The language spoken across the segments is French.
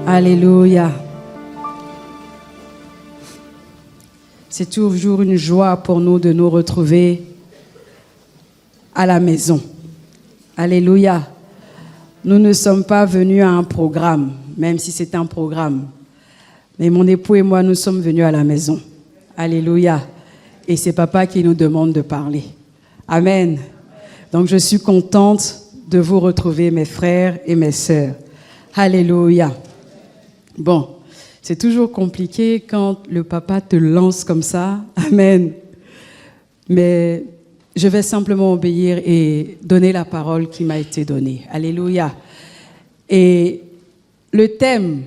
Alléluia. C'est toujours une joie pour nous de nous retrouver à la maison. Alléluia. Nous ne sommes pas venus à un programme, même si c'est un programme. Mais mon époux et moi, nous sommes venus à la maison. Alléluia. Et c'est papa qui nous demande de parler. Amen. Donc je suis contente de vous retrouver, mes frères et mes sœurs. Alléluia. Bon, c'est toujours compliqué quand le papa te lance comme ça. Amen. Mais je vais simplement obéir et donner la parole qui m'a été donnée. Alléluia. Et le thème,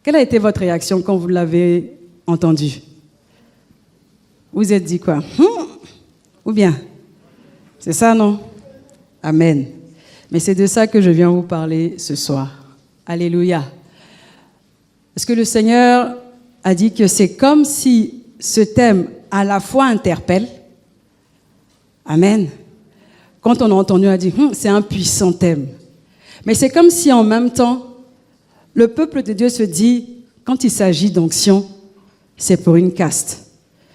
quelle a été votre réaction quand vous l'avez entendu? Vous êtes dit quoi? Ou bien? C'est ça, non? Amen. Mais c'est de ça que je viens vous parler ce soir. Alléluia. Parce que le Seigneur a dit que c'est comme si ce thème à la fois interpelle. Amen. Quand on a entendu, on a dit, c'est un puissant thème. Mais c'est comme si en même temps, le peuple de Dieu se dit, quand il s'agit d'onction, c'est pour une caste.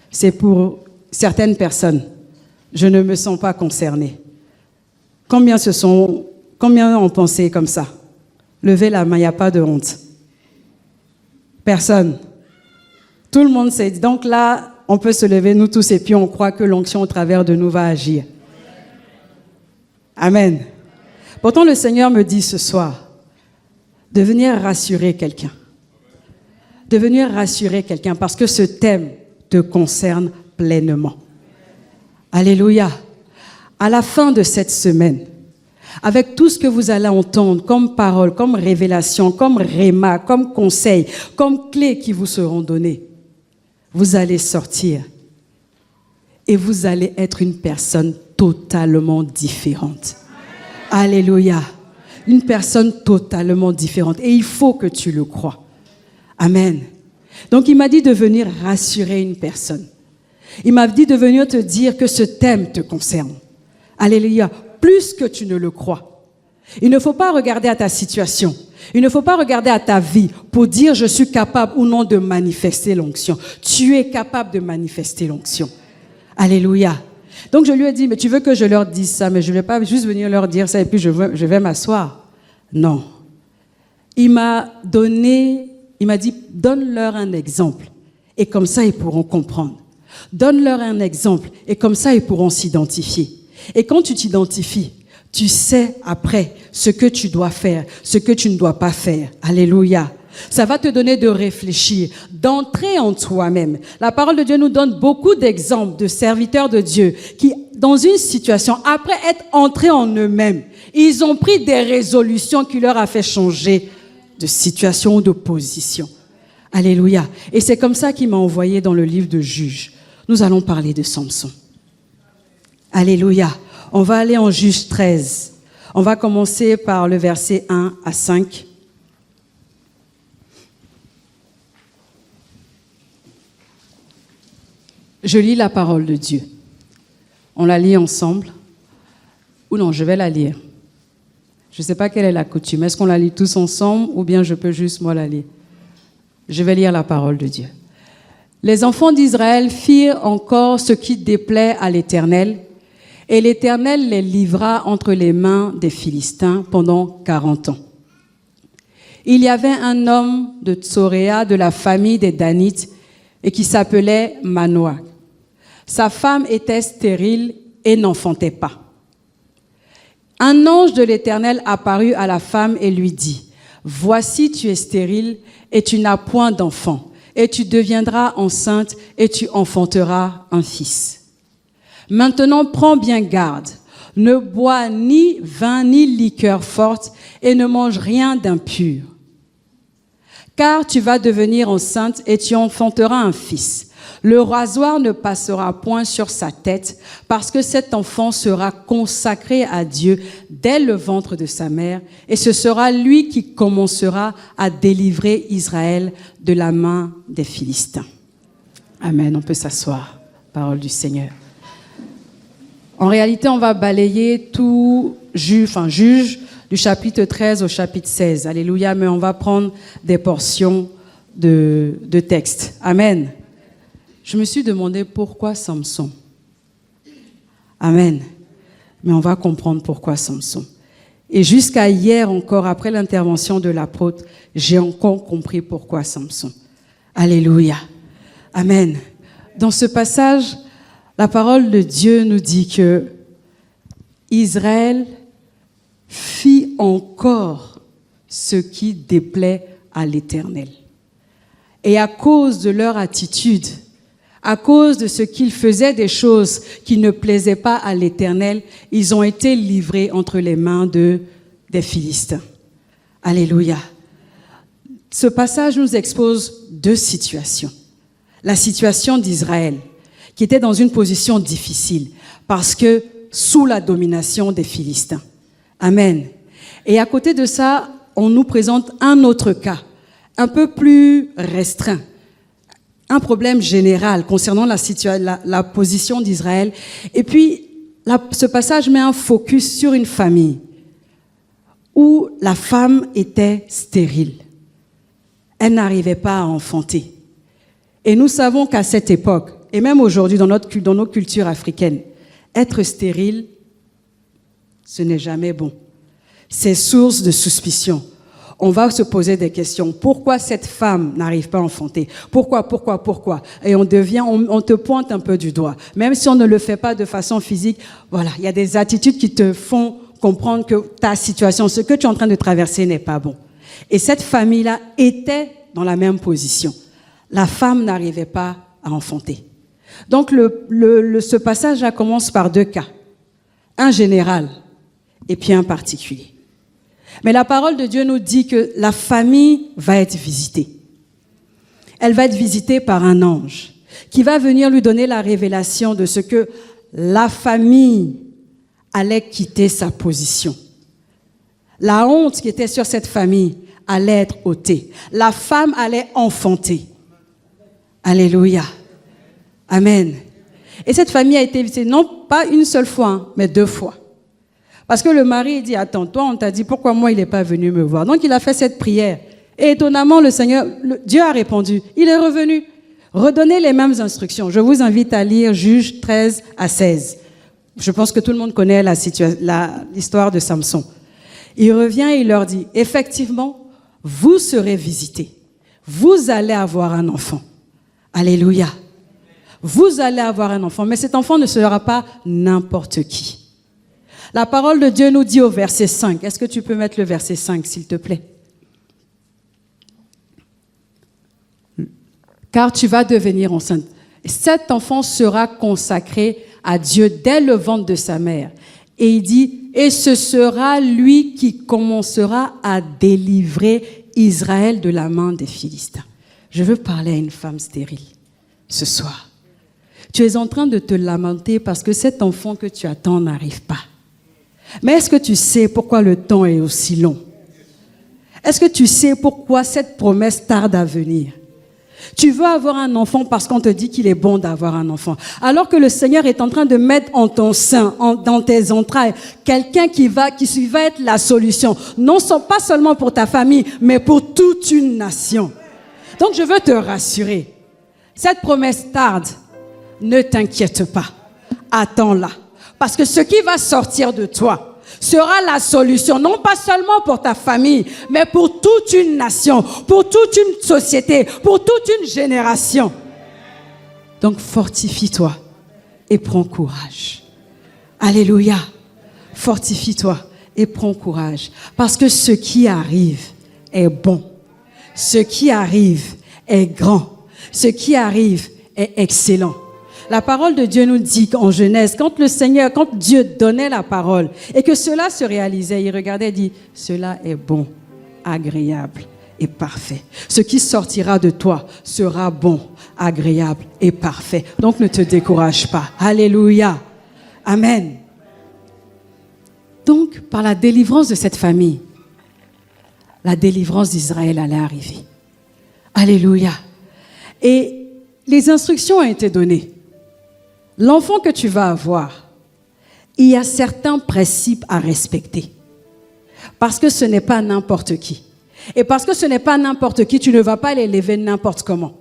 C'est pour certaines personnes. Je ne me sens pas concernée. Combien ont pensé comme ça? Levez la main, il n'y a pas de honte. Personne. Tout le monde s'est dit. Donc là, on peut se lever, nous tous, et puis on croit que l'onction au travers de nous va agir. Amen. Pourtant, le Seigneur me dit ce soir de venir rassurer quelqu'un. De venir rassurer quelqu'un parce que ce thème te concerne pleinement. Alléluia. À la fin de cette semaine, avec tout ce que vous allez entendre comme parole, comme révélation, comme réma, comme conseil, comme clés qui vous seront données, vous allez sortir et vous allez être une personne totalement différente. Alléluia. Une personne totalement différente. Et il faut que tu le crois. Amen. Donc il m'a dit de venir rassurer une personne. Il m'a dit de venir te dire que ce thème te concerne. Alléluia. Plus que tu ne le crois. Il ne faut pas regarder à ta situation. Il ne faut pas regarder à ta vie pour dire je suis capable ou non de manifester l'onction. Tu es capable de manifester l'onction. Alléluia. Donc je lui ai dit, mais tu veux que je leur dise ça, mais je ne vais pas juste venir leur dire ça et puis je vais m'asseoir. Non. Il m'a dit, donne-leur un exemple. Et comme ça, ils pourront comprendre. Donne-leur un exemple. Et comme ça, ils pourront s'identifier. Et quand tu t'identifies, tu sais après ce que tu dois faire, ce que tu ne dois pas faire. Alléluia. Ça va te donner de réfléchir, d'entrer en toi-même. La parole de Dieu nous donne beaucoup d'exemples de serviteurs de Dieu qui, dans une situation, après être entrés en eux-mêmes, ils ont pris des résolutions qui leur a fait changer de situation ou de position. Alléluia. Et c'est comme ça qu'il m'a envoyé dans le livre de Juges. Nous allons parler de Samson. Alléluia. On va aller en Juges 13. On va commencer par le verset 1 à 5. Je lis la parole de Dieu. On la lit ensemble. Ou non, je vais la lire. Je ne sais pas quelle est la coutume. Est-ce qu'on la lit tous ensemble ou bien je peux juste moi la lire? Je vais lire la parole de Dieu. Les enfants d'Israël firent encore ce qui déplaît à l'Éternel, et l'Éternel les livra entre les mains des Philistins pendant 40 ans. Il y avait un homme de Tsoréa de la famille des Danites et qui s'appelait Manoah. Sa femme était stérile et n'enfantait pas. Un ange de l'Éternel apparut à la femme et lui dit, « Voici, tu es stérile et tu n'as point d'enfant, et tu deviendras enceinte et tu enfanteras un fils. Maintenant, prends bien garde, ne bois ni vin ni liqueur forte et ne mange rien d'impur. Car tu vas devenir enceinte et tu enfanteras un fils. Le rasoir ne passera point sur sa tête, parce que cet enfant sera consacré à Dieu dès le ventre de sa mère, et ce sera lui qui commencera à délivrer Israël de la main des Philistins. » Amen, on peut s'asseoir. Parole du Seigneur. En réalité, on va balayer tout juge du chapitre 13 au chapitre 16. Alléluia, mais on va prendre des portions de texte. Amen. Je me suis demandé pourquoi Samson. Amen. Mais on va comprendre pourquoi Samson. Et jusqu'à hier encore, après l'intervention de l'apôtre, j'ai encore compris pourquoi Samson. Alléluia. Amen. Dans ce passage, la parole de Dieu nous dit que Israël fit encore ce qui déplaît à l'Éternel. Et à cause de leur attitude, à cause de ce qu'ils faisaient des choses qui ne plaisaient pas à l'Éternel, ils ont été livrés entre les mains des Philistins. Alléluia. Ce passage nous expose deux situations. La situation d'Israël, qui était dans une position difficile, parce que sous la domination des Philistins. Amen. Et à côté de ça, on nous présente un autre cas, un peu plus restreint. Un problème général concernant la position d'Israël. Et puis, ce passage met un focus sur une famille où la femme était stérile. Elle n'arrivait pas à enfanter. Et nous savons qu'à cette époque, et même aujourd'hui dans nos cultures africaines, être stérile, ce n'est jamais bon. C'est source de suspicion. On va se poser des questions. Pourquoi cette femme n'arrive pas à enfanter? Pourquoi? Et on te pointe un peu du doigt. Même si on ne le fait pas de façon physique, voilà, il y a des attitudes qui te font comprendre que ta situation, ce que tu es en train de traverser n'est pas bon. Et cette famille-là était dans la même position. La femme n'arrivait pas à enfanter. Donc ce passage-là commence par deux cas. Un général et puis un particulier. Mais la parole de Dieu nous dit que la famille va être visitée. Elle va être visitée par un ange qui va venir lui donner la révélation de ce que la famille allait quitter sa position. La honte qui était sur cette famille allait être ôtée. La femme allait enfanter. Alléluia. Amen. Et cette famille a été visitée, non pas une seule fois, mais deux fois. Parce que le mari dit, attends, toi on t'a dit pourquoi moi il n'est pas venu me voir. Donc il a fait cette prière. Et étonnamment, Dieu a répondu. Il est revenu. Redonner les mêmes instructions. Je vous invite à lire Juges 13 à 16. Je pense que tout le monde connaît l'histoire de Samson. Il revient et il leur dit, effectivement, vous serez visités. Vous allez avoir un enfant. Alléluia. Vous allez avoir un enfant, mais cet enfant ne sera pas n'importe qui. La parole de Dieu nous dit au verset 5. Est-ce que tu peux mettre le verset 5, s'il te plaît? Car tu vas devenir enceinte. Cet enfant sera consacré à Dieu dès le ventre de sa mère. Et il dit, et ce sera lui qui commencera à délivrer Israël de la main des Philistins. Je veux parler à une femme stérile ce soir. Tu es en train de te lamenter parce que cet enfant que tu attends n'arrive pas. Mais est-ce que tu sais pourquoi le temps est aussi long? Est-ce que tu sais pourquoi cette promesse tarde à venir? Tu veux avoir un enfant parce qu'on te dit qu'il est bon d'avoir un enfant. Alors que le Seigneur est en train de mettre en ton sein, dans tes entrailles, quelqu'un qui va être la solution. Pas seulement pour ta famille, mais pour toute une nation. Donc je veux te rassurer. Cette promesse tarde. Ne t'inquiète pas. Attends-la. Parce que ce qui va sortir de toi sera la solution, non pas seulement pour ta famille, mais pour toute une nation, pour toute une société, pour toute une génération. Donc fortifie-toi et prends courage. Alléluia. Fortifie-toi et prends courage. Parce que ce qui arrive est bon. Ce qui arrive est grand. Ce qui arrive est excellent. La parole de Dieu nous dit qu'en Genèse, quand Dieu donnait la parole et que cela se réalisait, il regardait et dit, cela est bon, agréable et parfait. Ce qui sortira de toi sera bon, agréable et parfait. Donc ne te décourage pas. Alléluia. Amen. Donc, par la délivrance de cette famille, la délivrance d'Israël allait arriver. Alléluia. Et les instructions ont été données. L'enfant que tu vas avoir, il y a certains principes à respecter. Parce que ce n'est pas n'importe qui. Et parce que ce n'est pas n'importe qui, tu ne vas pas l'élever n'importe comment.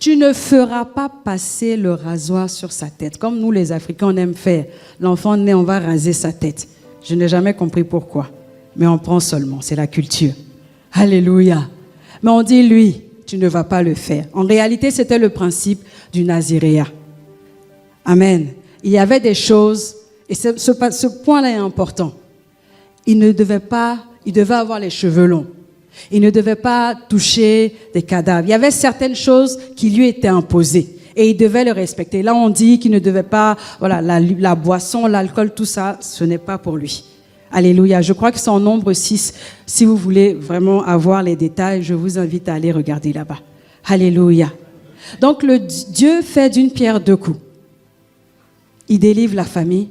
Tu ne feras pas passer le rasoir sur sa tête. Comme nous, les Africains, on aime faire. L'enfant naît, on va raser sa tête. Je n'ai jamais compris pourquoi. Mais on prend seulement, c'est la culture. Alléluia. Mais on dit, lui, tu ne vas pas le faire. En réalité, c'était le principe du naziréat. Amen. Il y avait des choses, et ce point-là est important. Il devait avoir les cheveux longs. Il ne devait pas toucher des cadavres. Il y avait certaines choses qui lui étaient imposées et il devait le respecter. Là, on dit qu'il ne devait pas, voilà, la boisson, l'alcool, tout ça, ce n'est pas pour lui. Alléluia. Je crois que c'est en Nombre 6. Si vous voulez vraiment avoir les détails, je vous invite à aller regarder là-bas. Alléluia. Donc, Dieu fait d'une pierre deux coups. Il délivre la famille,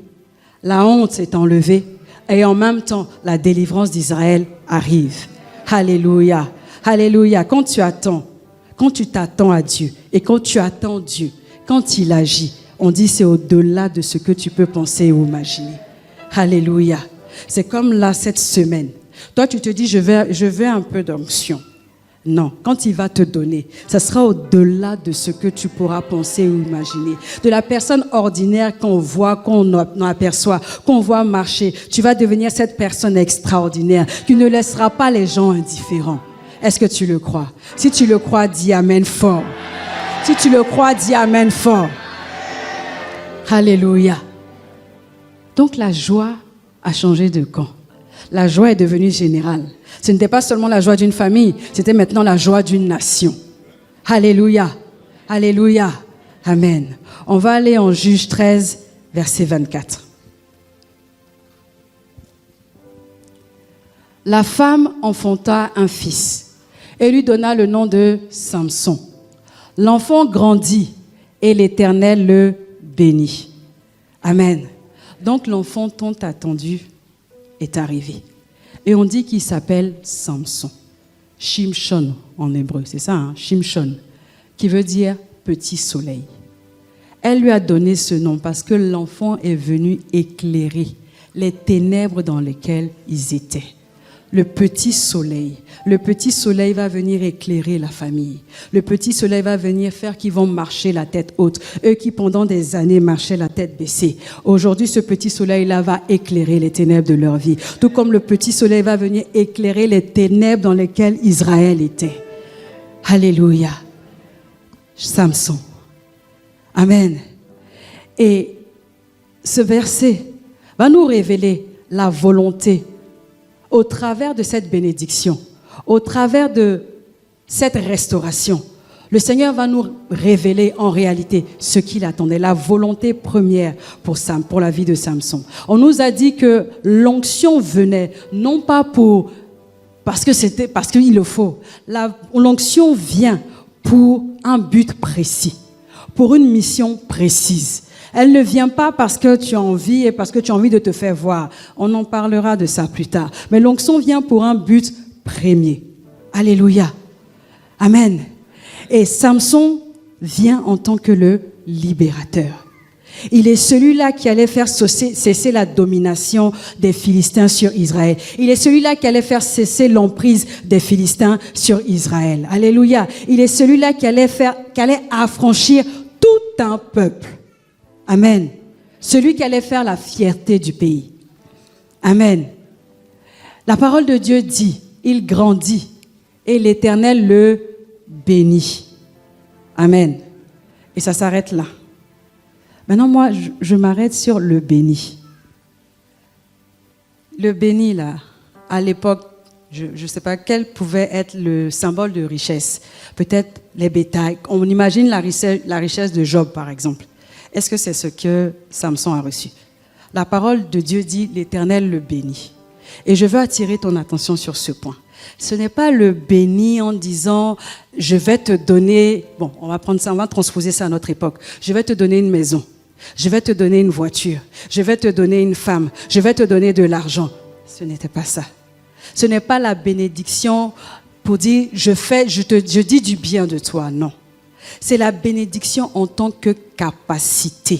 la honte est enlevée et en même temps, la délivrance d'Israël arrive. Alléluia, alléluia. Quand tu t'attends à Dieu et quand tu attends Dieu, quand il agit, on dit c'est au-delà de ce que tu peux penser ou imaginer. Alléluia. C'est comme là cette semaine. Toi, tu te dis je veux un peu d'onction. Non, quand il va te donner, ça sera au-delà de ce que tu pourras penser ou imaginer. De la personne ordinaire qu'on voit, qu'on aperçoit, qu'on voit marcher, tu vas devenir cette personne extraordinaire qui ne laissera pas les gens indifférents. Est-ce que tu le crois? Si tu le crois, dis Amen fort. Si tu le crois, dis Amen fort. Alléluia. Donc la joie a changé de camp. La joie est devenue générale. Ce n'était pas seulement la joie d'une famille, c'était maintenant la joie d'une nation. Alléluia, alléluia, amen. On va aller en Juge 13, verset 24. La femme enfanta un fils et lui donna le nom de Samson. L'enfant grandit et l'Éternel le bénit. Amen. Donc l'enfant tant attendu est arrivé. Et on dit qu'il s'appelle Samson. Shimshon en hébreu, c'est ça, hein? Shimshon, qui veut dire petit soleil. Elle lui a donné ce nom parce que l'enfant est venu éclairer les ténèbres dans lesquelles ils étaient. Le petit soleil va venir éclairer la famille. Le petit soleil va venir faire qu'ils vont marcher la tête haute. Eux qui pendant des années marchaient la tête baissée. Aujourd'hui, ce petit soleil-là va éclairer les ténèbres de leur vie. Tout comme le petit soleil va venir éclairer les ténèbres dans lesquelles Israël était. Alléluia. Samson. Amen. Et ce verset va nous révéler la volonté au travers de cette bénédiction, au travers de cette restauration. Le Seigneur va nous révéler en réalité ce qu'il attendait, la volonté première pour la vie de Samson. On nous a dit que l'onction venait non pas parce qu'il le faut. L'onction vient pour un but précis, pour une mission précise. Elle ne vient pas parce que tu as envie et parce que tu as envie de te faire voir. On en parlera de ça plus tard. Mais l'onction vient pour un but premier. Alléluia. Amen. Et Samson vient en tant que le libérateur. Il est celui-là qui allait faire cesser la domination des Philistins sur Israël. Il est celui-là qui allait faire cesser l'emprise des Philistins sur Israël. Alléluia. Il est celui-là qui allait affranchir tout un peuple. Amen. Celui qui allait faire la fierté du pays. Amen. La parole de Dieu dit, il grandit et l'Éternel le bénit. Amen. Et ça s'arrête là. Maintenant, moi, je m'arrête sur le béni. Le béni, là, à l'époque, je ne sais pas quel pouvait être le symbole de richesse. Peut-être les bétails. On imagine la richesse de Job, par exemple. Est-ce que c'est ce que Samson a reçu? La parole de Dieu dit, l'Éternel le bénit. Et je veux attirer ton attention sur ce point. Ce n'est pas le béni en disant, je vais te donner, bon, on va prendre ça, on va transposer ça à notre époque. Je vais te donner une maison. Je vais te donner une voiture. Je vais te donner une femme. Je vais te donner de l'argent. Ce n'était pas ça. Ce n'est pas la bénédiction pour dire, je dis du bien de toi. Non. C'est la bénédiction en tant que capacité.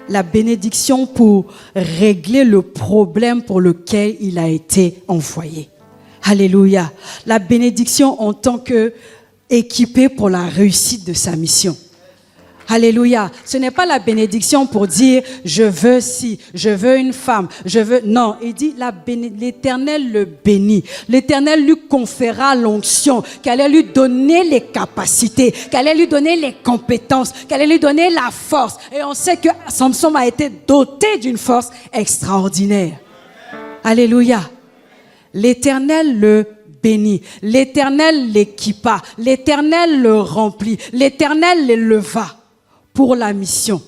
la bénédiction pour régler le problème pour lequel il a été envoyé. Alléluia. La bénédiction en tant qu'équipé pour la réussite de sa mission. Alléluia. Ce n'est pas la bénédiction pour dire je veux ci, je veux une femme, je veux. Non, il dit l'Éternel le bénit. L'Éternel lui conféra l'onction, qu'elle allait lui donner les capacités, qu'elle allait lui donner les compétences, qu'elle allait lui donner la force. Et on sait que Samson a été doté d'une force extraordinaire. Alléluia. L'Éternel le bénit. L'Éternel l'équipa. L'Éternel le remplit. L'Éternel l'éleva pour la mission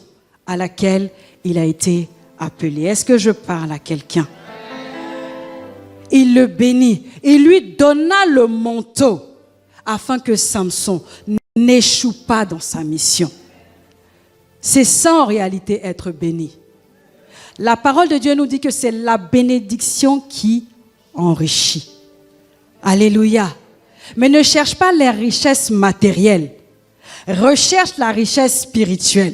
à laquelle il a été appelé. Est-ce que je parle à quelqu'un? Il le bénit. Il lui donna le manteau afin que Samson n'échoue pas dans sa mission. C'est ça en réalité être béni. La parole de Dieu nous dit que c'est la bénédiction qui enrichit. Alléluia. Mais ne cherche pas les richesses matérielles. Recherche la richesse spirituelle.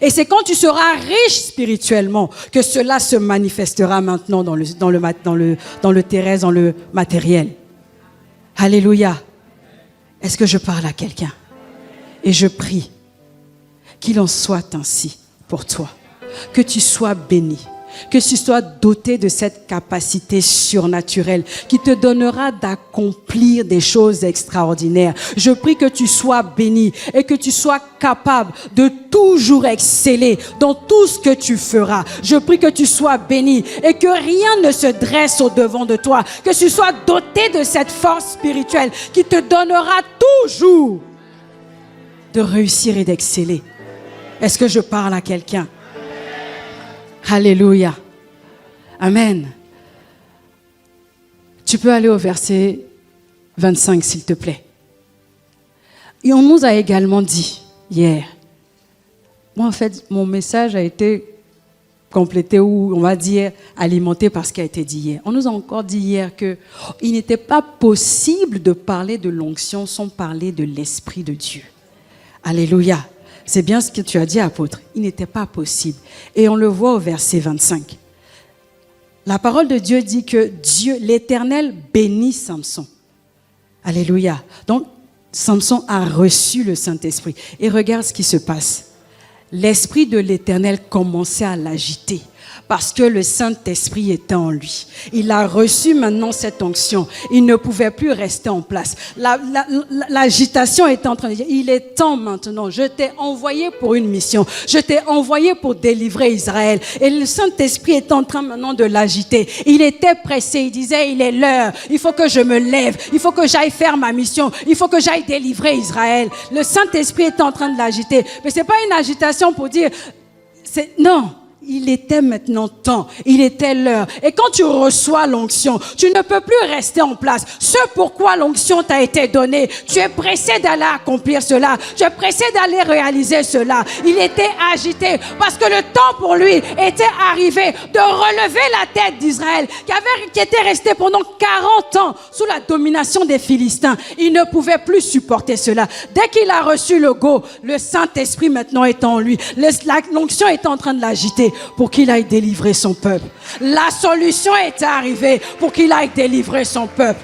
Et c'est quand tu seras riche spirituellement que cela se manifestera maintenant dans le terrestre, dans le matériel. Alléluia. Est-ce que je parle à quelqu'un? Et je prie qu'il en soit ainsi pour toi. Que tu sois béni. Que tu sois doté de cette capacité surnaturelle qui te donnera d'accomplir des choses extraordinaires. Je prie que tu sois béni et que tu sois capable de toujours exceller dans tout ce que tu feras. Je prie que tu sois béni et que rien ne se dresse au-devant de toi. Que tu sois doté de cette force spirituelle qui te donnera toujours de réussir et d'exceller. Est-ce que je parle à quelqu'un? Alléluia. Amen. Tu peux aller au verset 25, s'il te plaît. Et on nous a également dit hier, moi en fait, mon message a été complété ou on va dire alimenté par ce qui a été dit hier. On nous a encore dit hier qu'il n'était pas possible de parler de l'onction sans parler de l'Esprit de Dieu. Alléluia. C'est bien ce que tu as dit, apôtre. Il n'était pas possible. Et on le voit au verset 25. La parole de Dieu dit que Dieu, l'Éternel, bénit Samson. Alléluia. Donc, Samson a reçu le Saint-Esprit. Et regarde ce qui se passe. L'Esprit de l'Éternel commençait à l'agiter. Parce que le Saint-Esprit était en lui. Il a reçu maintenant cette onction. Il ne pouvait plus rester en place. L'agitation était en train de dire, il est temps maintenant. Je t'ai envoyé pour une mission. Je t'ai envoyé pour délivrer Israël. Et le Saint-Esprit est en train maintenant de l'agiter. Il était pressé. Il disait, il est l'heure. Il faut que je me lève. Il faut que j'aille faire ma mission. Il faut que j'aille délivrer Israël. Le Saint-Esprit est en train de l'agiter. Mais c'est pas une agitation pour dire, non. Il était maintenant temps, il était l'heure. Et quand tu reçois l'onction, tu ne peux plus rester en place. Ce pourquoi l'onction t'a été donnée, tu es pressé d'aller accomplir cela. Tu es pressé d'aller réaliser cela. Il était agité parce que le temps pour lui était arrivé de relever la tête d'Israël qui était resté pendant 40 ans sous la domination des Philistins. Il ne pouvait plus supporter cela. Dès qu'il a reçu le go, le Saint-Esprit maintenant est en lui. L'onction est en train de l'agiter pour qu'il aille délivrer son peuple. La solution est arrivée pour qu'il aille délivrer son peuple.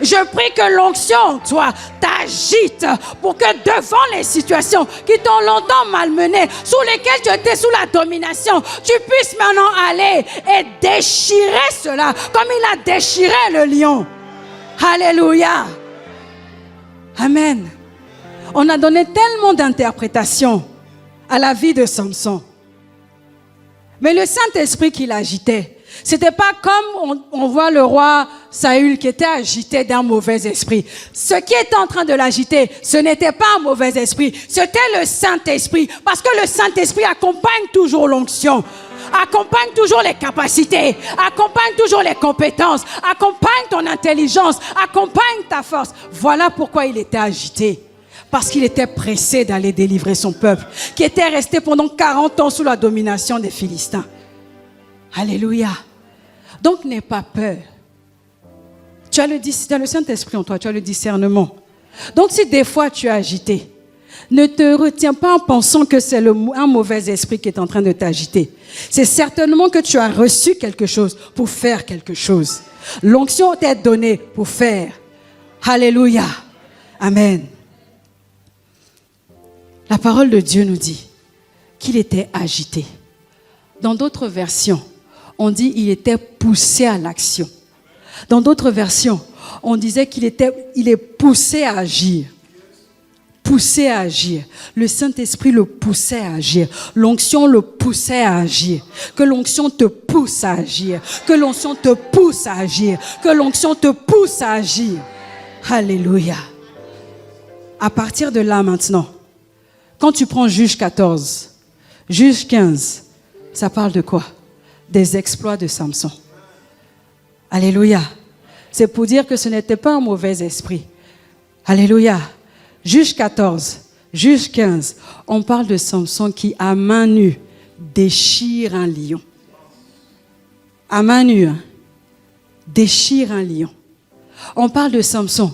Je prie que l'onction en toi t'agite pour que devant les situations qui t'ont longtemps malmené, sous lesquelles tu étais sous la domination, tu puisses maintenant aller et déchirer cela comme il a déchiré le lion. Alléluia. Amen. On a donné tellement d'interprétations à la vie de Samson. Mais le Saint-Esprit qui l'agitait, c'était pas comme on voit le roi Saül qui était agité d'un mauvais esprit. Ce qui était en train de l'agiter, ce n'était pas un mauvais esprit, c'était le Saint-Esprit. Parce que le Saint-Esprit accompagne toujours l'onction, accompagne toujours les capacités, accompagne toujours les compétences, accompagne ton intelligence, accompagne ta force. Voilà pourquoi il était agité. Parce qu'il était pressé d'aller délivrer son peuple, qui était resté pendant 40 ans sous la domination des Philistins. Alléluia. Donc n'aie pas peur. Tu as le Saint-Esprit en toi, tu as le discernement. Donc si des fois tu es agité, Ne te retiens pas en pensant que c'est un mauvais esprit qui est en train de t'agiter. C'est certainement que tu as reçu quelque chose pour faire quelque chose. L'onction t'est donnée pour faire. Alléluia. Amen. La parole de Dieu nous dit qu'il était agité. Dans d'autres versions, on dit qu'il était poussé à l'action. Dans d'autres versions, on disait qu'il est poussé à agir. Poussé à agir. Le Saint-Esprit le poussait à agir. L'onction le poussait à agir. Que l'onction te pousse à agir. Que l'onction te pousse à agir. Que l'onction te pousse à agir. Alléluia. À partir de là maintenant, quand tu prends Juge 14, Juge 15, ça parle de quoi? Des exploits de Samson. Alléluia. C'est pour dire que ce n'était pas un mauvais esprit. Alléluia. Juge 14, Juge 15, on parle de Samson qui, à main nue, déchire un lion. À main nue, déchire un lion. On parle de Samson.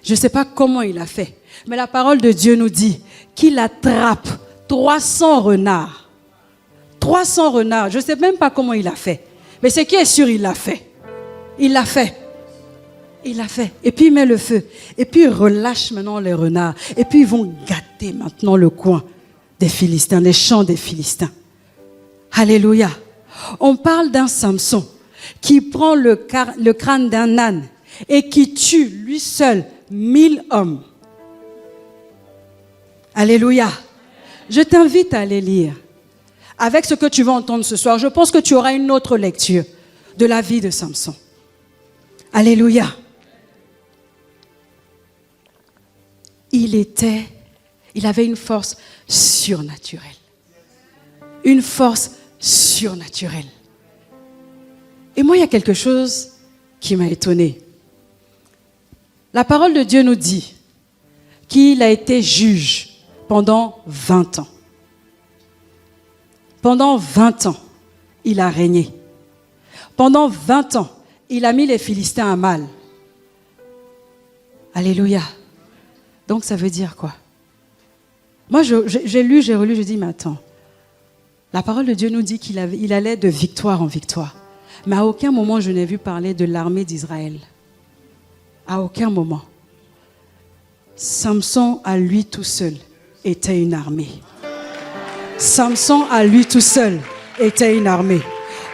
Je ne sais pas comment il a fait, mais la parole de Dieu nous dit qu'il attrape 300 renards. 300 renards. Je ne sais même pas comment il a fait. Mais ce qui est sûr, il l'a fait. Il l'a fait. Il l'a fait. Et puis il met le feu. Et puis il relâche maintenant les renards. Et puis ils vont gâter maintenant le coin des Philistins, les champs des Philistins. Alléluia. On parle d'un Samson qui prend le crâne d'un âne et qui tue lui seul 1000 hommes. Alléluia. Je t'invite à aller lire. Avec ce que tu vas entendre ce soir, je pense que tu auras une autre lecture de la vie de Samson. Alléluia. Il avait une force surnaturelle. Une force surnaturelle. Et moi, il y a quelque chose qui m'a étonnée. La parole de Dieu nous dit qu'il a été juge pendant 20 ans. Pendant 20 ans, il a régné. Pendant 20 ans, il a mis les Philistins à mal. Alléluia. Donc ça veut dire quoi? Moi, j'ai lu, j'ai relu, je dis, mais attends. La parole de Dieu nous dit qu'il allait de victoire en victoire. Mais à aucun moment, je n'ai vu parler de l'armée d'Israël. À aucun moment. Samson, à lui tout seul, était une armée. Samson, à lui tout seul, était une armée.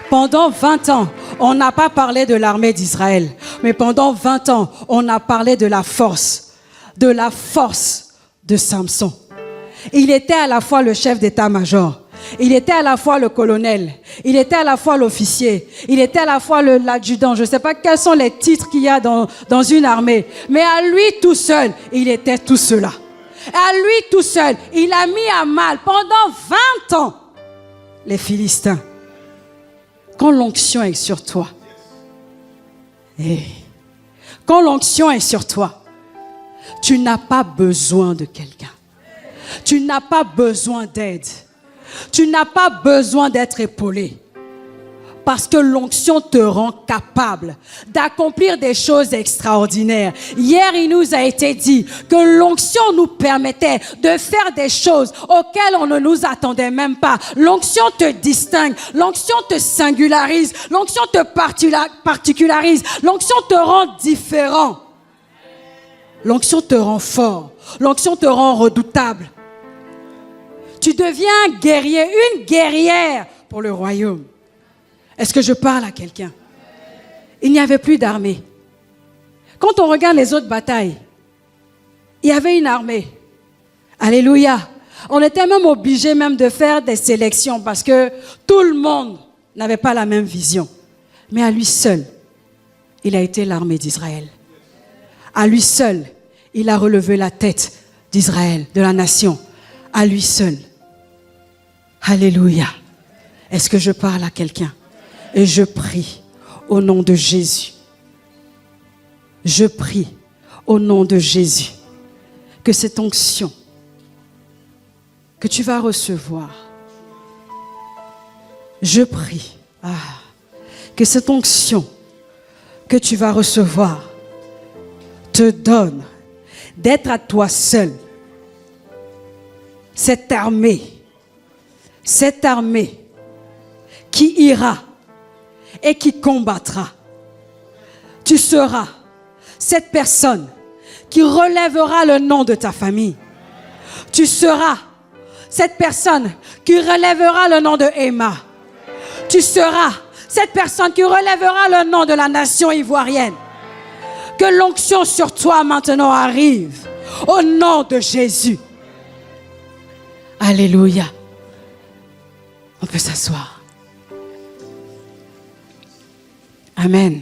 Pendant 20 ans, on n'a pas parlé de l'armée d'Israël. Mais pendant 20 ans, on a parlé de la force de Samson. Il était à la fois le chef d'état-major. Il était à la fois le colonel. Il était à la fois l'officier. Il était à la fois l'adjudant. Je ne sais pas quels sont les titres qu'il y a dans une armée. Mais à lui tout seul, il était tout cela. À lui tout seul, il a mis à mal pendant 20 ans les Philistins. Quand l'onction est sur toi, quand l'onction est sur toi, tu n'as pas besoin de quelqu'un. Tu n'as pas besoin d'aide. Tu n'as pas besoin d'être épaulé. Parce que l'onction te rend capable d'accomplir des choses extraordinaires. Hier, il nous a été dit que l'onction nous permettait de faire des choses auxquelles on ne nous attendait même pas. L'onction te distingue, l'onction te singularise, l'onction te particularise, l'onction te rend différent. L'onction te rend fort, l'onction te rend redoutable. Tu deviens un guerrier, une guerrière pour le royaume. Est-ce que je parle à quelqu'un? Il n'y avait plus d'armée. Quand on regarde les autres batailles, il y avait une armée. Alléluia. On était même obligé même de faire des sélections parce que tout le monde n'avait pas la même vision. Mais à lui seul, il a été l'armée d'Israël. À lui seul, il a relevé la tête d'Israël, de la nation. À lui seul. Alléluia. Est-ce que je parle à quelqu'un? Et je prie au nom de Jésus. Je prie au nom de Jésus que cette onction que tu vas recevoir, je prie que cette onction que tu vas recevoir te donne d'être à toi seul cette armée qui ira et qui combattra. Tu seras cette personne qui relèvera le nom de ta famille. Tu seras cette personne qui relèvera le nom de Emma. Tu seras cette personne qui relèvera le nom de la nation ivoirienne. Que l'onction sur toi maintenant arrive au nom de Jésus. Alléluia. On peut s'asseoir. Amen.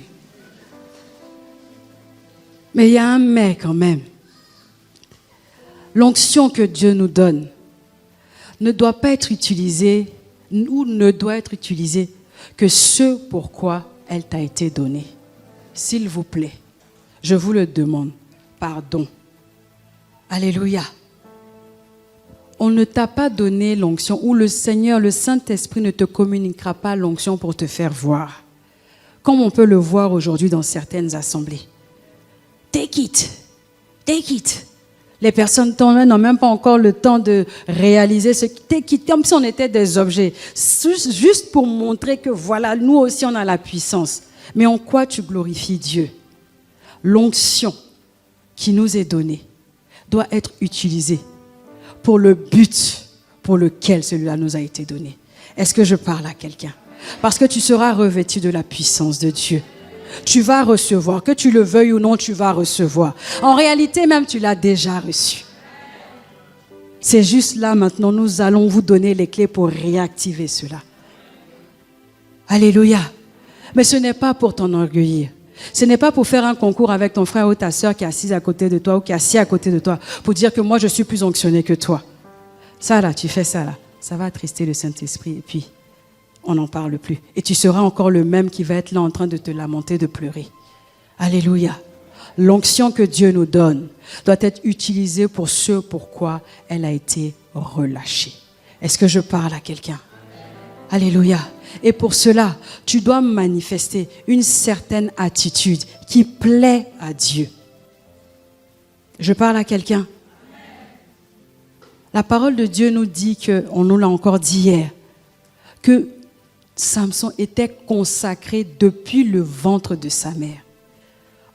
Mais il y a un mais quand même. L'onction que Dieu nous donne ne doit pas être utilisée ou ne doit être utilisée que ce pourquoi elle t'a été donnée. S'il vous plaît, je vous le demande, pardon. Alléluia. On ne t'a pas donné l'onction ou le Seigneur, le Saint-Esprit ne te communiquera pas l'onction pour te faire voir. Comme on peut le voir aujourd'hui dans certaines assemblées. Take it. Take it. Les personnes n'ont même pas encore le temps de réaliser ce qui take it, comme si on était des objets. Juste pour montrer que voilà, nous aussi on a la puissance. Mais en quoi tu glorifies Dieu? L'onction qui nous est donnée doit être utilisée pour le but pour lequel celui-là nous a été donné. Est-ce que je parle à quelqu'un? Parce que tu seras revêtu de la puissance de Dieu. Tu vas recevoir, que tu le veuilles ou non, tu vas recevoir. En réalité, même, tu l'as déjà reçu. C'est juste là, maintenant, nous allons vous donner les clés pour réactiver cela. Alléluia. Mais ce n'est pas pour t'enorgueillir. Ce n'est pas pour faire un concours avec ton frère ou ta soeur qui est assise à côté de toi ou qui est assis à côté de toi pour dire que moi, je suis plus onctionné que toi. Ça, là, tu fais ça, là. Ça va attrister le Saint-Esprit et puis on n'en parle plus. Et tu seras encore le même qui va être là en train de te lamenter, de pleurer. Alléluia. L'onction que Dieu nous donne doit être utilisée pour ce pourquoi elle a été relâchée. Est-ce que je parle à quelqu'un? Alléluia. Et pour cela, tu dois manifester une certaine attitude qui plaît à Dieu. Je parle à quelqu'un? La parole de Dieu nous dit, on nous l'a encore dit hier, que Samson était consacré depuis le ventre de sa mère.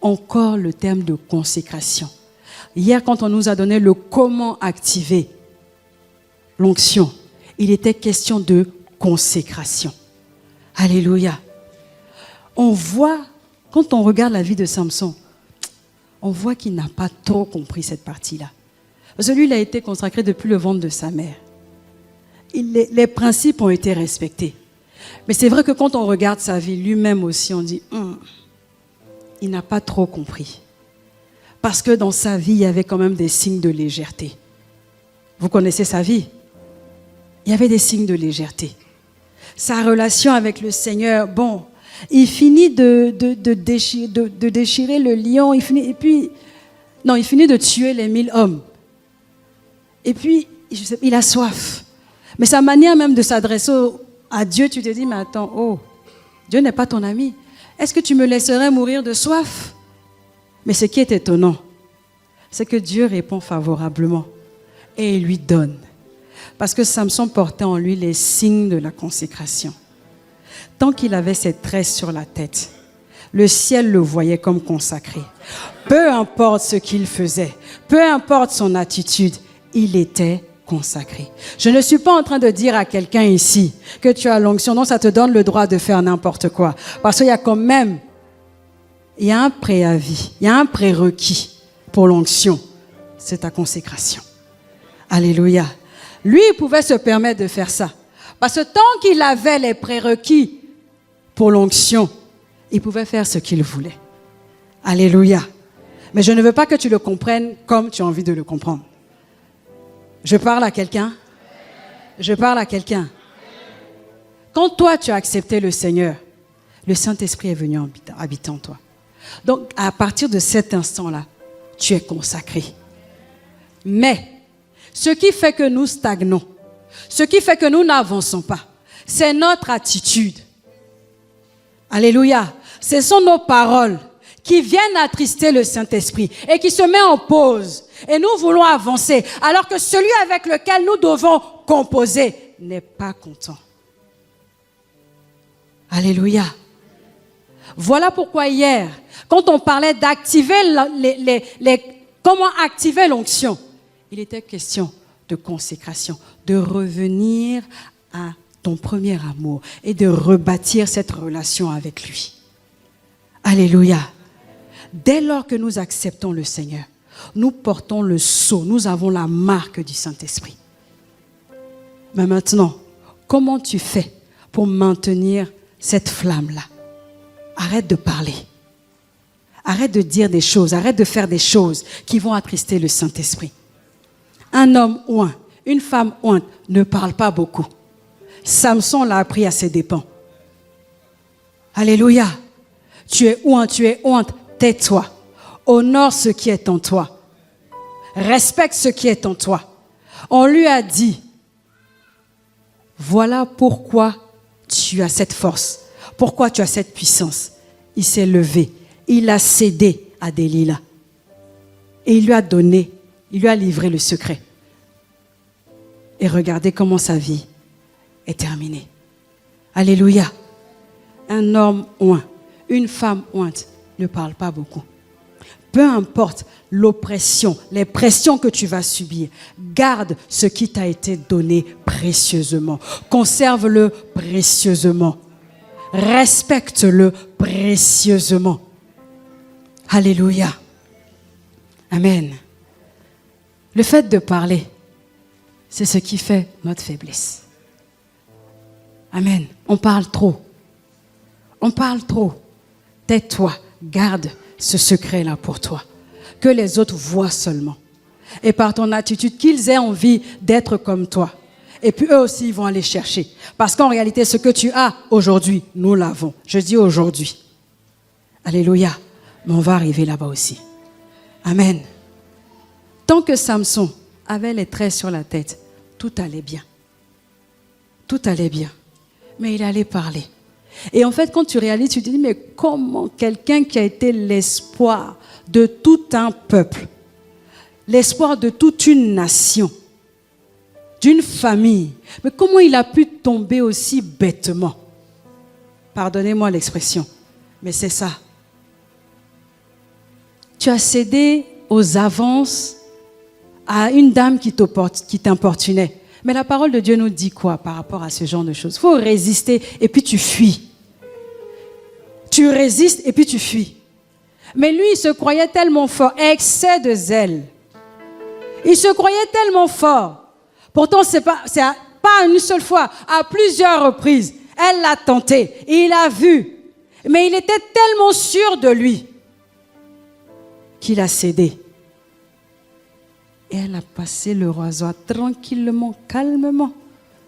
Encore le terme de consécration. Hier, quand on nous a donné le comment activer l'onction, il était question de consécration. Alléluia. On voit, quand on regarde la vie de Samson, on voit qu'il n'a pas trop compris cette partie-là. Parce que lui, il a été consacré depuis le ventre de sa mère. Les principes ont été respectés. Mais c'est vrai que quand on regarde sa vie, lui-même aussi, on dit, il n'a pas trop compris. Parce que dans sa vie, il y avait quand même des signes de légèreté. Vous connaissez sa vie? Il y avait des signes de légèreté. Sa relation avec le Seigneur, bon, il finit de déchirer le lion, il finit de tuer les 1000 hommes. Et puis, il a soif. Mais sa manière même de s'adresser à Dieu, tu te dis, mais attends, Dieu n'est pas ton ami. Est-ce que tu me laisserais mourir de soif? Mais ce qui est étonnant, c'est que Dieu répond favorablement et il lui donne. Parce que Samson portait en lui les signes de la consécration. Tant qu'il avait ses tresses sur la tête, le ciel le voyait comme consacré. Peu importe ce qu'il faisait, peu importe son attitude, il était consacré. Je ne suis pas en train de dire à quelqu'un ici que tu as l'onction, non, ça te donne le droit de faire n'importe quoi. Parce qu'il y a quand même, il y a un préavis, il y a un prérequis pour l'onction, c'est ta consécration. Alléluia. Lui, il pouvait se permettre de faire ça. Parce que tant qu'il avait les prérequis pour l'onction, il pouvait faire ce qu'il voulait. Alléluia. Mais je ne veux pas que tu le comprennes comme tu as envie de le comprendre. Je parle à quelqu'un? Je parle à quelqu'un. Quand toi, tu as accepté le Seigneur, le Saint-Esprit est venu habiter en toi. Donc, à partir de cet instant-là, tu es consacré. Mais, ce qui fait que nous stagnons, ce qui fait que nous n'avançons pas, c'est notre attitude. Alléluia. Ce sont nos paroles qui viennent attrister le Saint-Esprit et qui se met en pause. Et nous voulons avancer, alors que celui avec lequel nous devons composer n'est pas content. Alléluia. Voilà pourquoi hier, quand on parlait d'activer comment activer l'onction, il était question de consécration, de revenir à ton premier amour et de rebâtir cette relation avec lui. Alléluia. Dès lors que nous acceptons le Seigneur, nous portons le sceau, nous avons la marque du Saint-Esprit. Mais maintenant, comment tu fais pour maintenir cette flamme-là? Arrête de parler. Arrête de dire des choses, arrête de faire des choses qui vont attrister le Saint-Esprit. Un homme oint, une femme ointe ne parle pas beaucoup. Samson l'a appris à ses dépens. Alléluia. Tu es ointe, tais-toi. Honore ce qui est en toi. Respecte ce qui est en toi. On lui a dit, voilà pourquoi tu as cette force, pourquoi tu as cette puissance. Il s'est levé, il a cédé à Delilah. Et il lui a donné, il lui a livré le secret. Et regardez comment sa vie est terminée. Alléluia. Un homme oint, une femme ointe ne parle pas beaucoup. Peu importe l'oppression, les pressions que tu vas subir, garde ce qui t'a été donné précieusement. Conserve-le précieusement. Respecte-le précieusement. Alléluia. Amen. Le fait de parler, c'est ce qui fait notre faiblesse. Amen. On parle trop. On parle trop. Tais-toi, garde ce secret-là pour toi. Que les autres voient seulement. Et par ton attitude, qu'ils aient envie d'être comme toi. Et puis eux aussi, ils vont aller chercher. Parce qu'en réalité, ce que tu as aujourd'hui, nous l'avons. Je dis aujourd'hui. Alléluia. Mais on va arriver là-bas aussi. Amen. Tant que Samson avait les traits sur la tête, tout allait bien. Tout allait bien. Mais il allait parler. Et en fait, quand tu réalises, tu te dis, mais comment quelqu'un qui a été l'espoir de tout un peuple, l'espoir de toute une nation, d'une famille, mais comment il a pu tomber aussi bêtement? Pardonnez-moi l'expression, mais c'est ça. Tu as cédé aux avances à une dame qui t'importunait. Mais la parole de Dieu nous dit quoi par rapport à ce genre de choses? Il faut résister et puis tu fuis. Tu résistes et puis tu fuis. Mais lui, il se croyait tellement fort, excès de zèle. Il se croyait tellement fort. Pourtant, c'est pas une seule fois, à plusieurs reprises. Elle l'a tenté, il a vu. Mais il était tellement sûr de lui qu'il a cédé. Et elle a passé le rasoir tranquillement, calmement,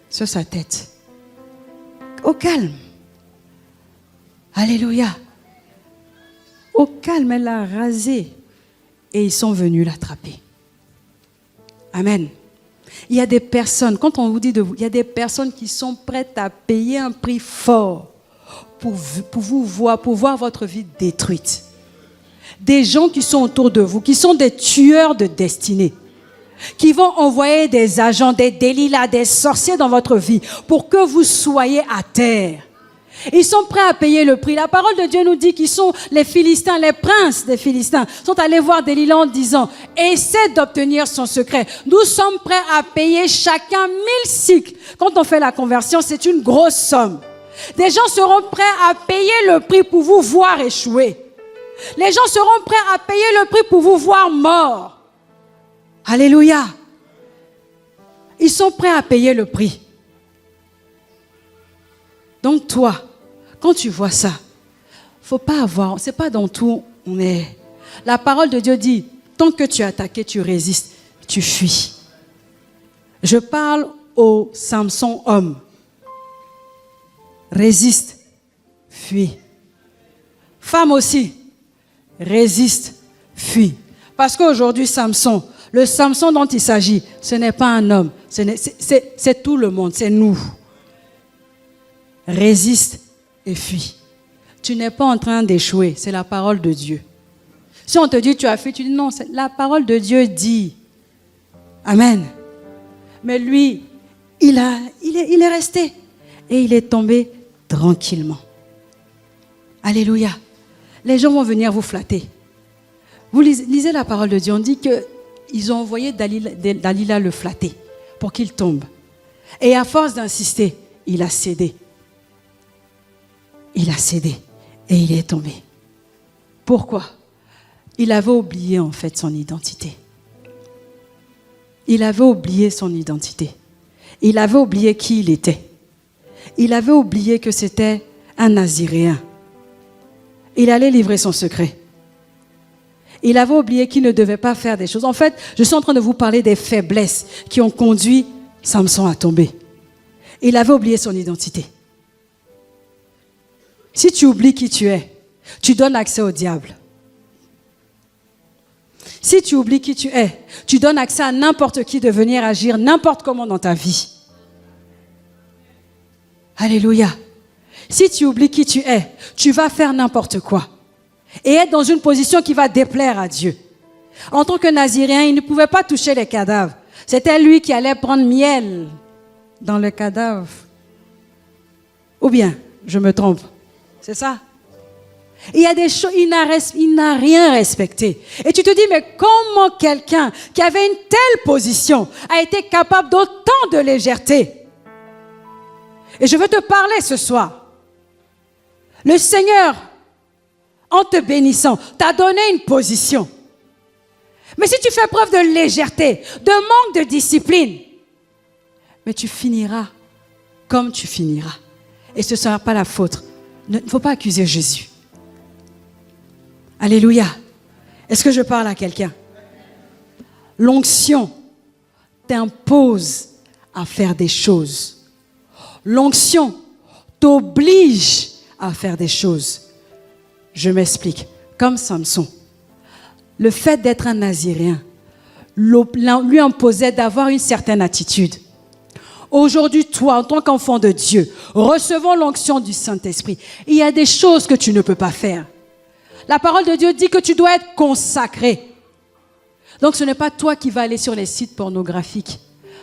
sur sa tête. Au calme. Alléluia. Au calme, elle l'a rasé. Et ils sont venus l'attraper. Amen. Il y a des personnes, quand on vous dit de vous, il y a des personnes qui sont prêtes à payer un prix fort pour vous voir, pour voir votre vie détruite. Des gens qui sont autour de vous, qui sont des tueurs de destinée, qui vont envoyer des agents, des Delilah, des sorciers dans votre vie pour que vous soyez à terre. Ils sont prêts à payer le prix. La parole de Dieu nous dit qu'ils sont les Philistins, les princes des Philistins, sont allés voir Delilah en disant, essaie d'obtenir son secret. Nous sommes prêts à payer chacun 1000 cycles. Quand on fait la conversion, c'est une grosse somme. Des gens seront prêts à payer le prix pour vous voir échouer. Les gens seront prêts à payer le prix pour vous voir mort. Alléluia. Ils sont prêts à payer le prix. Donc toi, quand tu vois ça, faut pas avoir, c'est pas dans tout on est. La parole de Dieu dit, tant que tu es attaqué, tu résistes, tu fuis. Je parle au Samson homme. Résiste, fuis. Femme aussi, résiste, fuis. Parce qu'aujourd'hui, Samson, le Samson dont il s'agit, ce n'est pas un homme, c'est tout le monde, c'est nous. Résiste et fuis. tu n'es pas en train d'échouer. C'est la parole de Dieu. Si on te dit tu as fait, tu dis non, la parole de Dieu dit. Amen. Mais lui, il est resté et il est tombé tranquillement. Alléluia. Les gens vont venir vous flatter. Vous lisez la parole de Dieu. On dit qu'ils ont envoyé Dalila le flatter pour qu'il tombe. Et à force d'insister, il a cédé. Il a cédé et il est tombé. Pourquoi? Il avait oublié en fait son identité. Il avait oublié son identité. Il avait oublié qui il était. Il avait oublié que c'était un Naziréen. Il allait livrer son secret. Il avait oublié qu'il ne devait pas faire des choses. En fait, je suis en train de vous parler des faiblesses qui ont conduit Samson à tomber. Il avait oublié son identité. Si tu oublies qui tu es, tu donnes accès au diable. Si tu oublies qui tu es, tu donnes accès à n'importe qui de venir agir n'importe comment dans ta vie. Alléluia. Si tu oublies qui tu es, tu vas faire n'importe quoi et être dans une position qui va déplaire à Dieu. En tant que Naziréen, il ne pouvait pas toucher les cadavres. C'était lui qui allait prendre miel dans le cadavre. Ou bien, je me trompe. C'est ça? Il y a des choses, il n'a rien respecté. Et tu te dis, mais comment quelqu'un qui avait une telle position a été capable d'autant de légèreté? Et je veux te parler ce soir. Le Seigneur, en te bénissant, t'a donné une position. Mais si tu fais preuve de légèreté, de manque de discipline, mais tu finiras comme tu finiras. Et ce ne sera pas la faute. Il ne faut pas accuser Jésus. Alléluia. Est-ce que je parle à quelqu'un? L'onction t'impose à faire des choses. L'onction t'oblige à faire des choses. Je m'explique. Comme Samson, le fait d'être un Naziréen lui imposait d'avoir une certaine attitude. Aujourd'hui, toi, en tant qu'enfant de Dieu, recevant l'onction du Saint-Esprit, il y a des choses que tu ne peux pas faire. La parole de Dieu dit que tu dois être consacré. Donc ce n'est pas toi qui vas aller sur les sites pornographiques.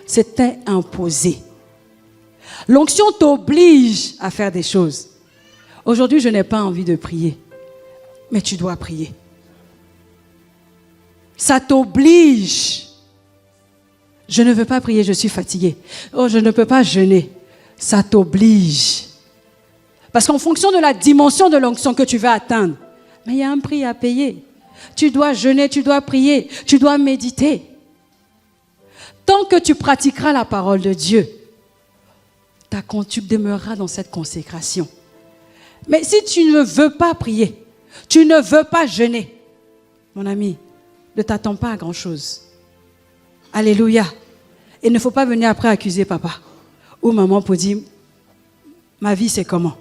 C'était imposé. L'onction t'oblige à faire des choses. Aujourd'hui, je n'ai pas envie de prier. Mais tu dois prier. Ça t'oblige. Je ne veux pas prier, je suis fatiguée. Oh, je ne peux pas jeûner. Ça t'oblige. Parce qu'en fonction de la dimension de l'onction que tu vas atteindre, mais il y a un prix à payer. Tu dois jeûner, tu dois prier, tu dois méditer. Tant que tu pratiqueras la parole de Dieu, tu demeureras dans cette consécration. Mais si tu ne veux pas prier, tu ne veux pas jeûner, mon ami, ne t'attends pas à grand-chose. Alléluia. Il ne faut pas venir après accuser papa ou maman pour dire, ma vie c'est comment?